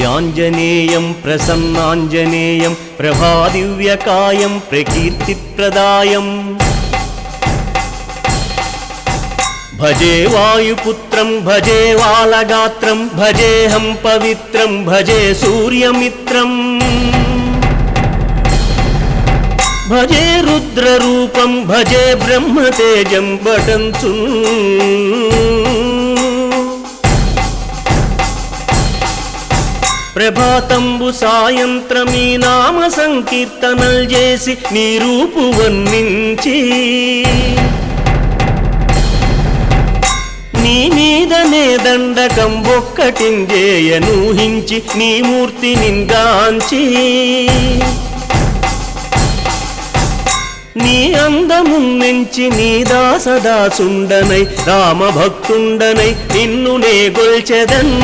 ఆంజనేయం ప్రసన్నాంజనేయం ప్రభాదివ్యకాయం ప్రకీర్తిప్రదాయం భజే వాయుపుత్రం భజే వాలగాత్రం భజేహం పవిత్రం భజే సూర్యమిత్రం భజే రుద్రరూపం భజే బ్రహ్మతేజం బటంచు ప్రభాతంబు సాయంత్రమీ నామ సంకీర్తనల్ చేసి నీ రూపు వర్ణించి నీ మీదనే దండకం ఒక్కటింజేయనూహించి నీ మూర్తి నింగాంచి నీ అందమున్నెంచి నీ దాసదాసుండనై రామభక్తుండనై నిన్ను నే గొల్చెదన్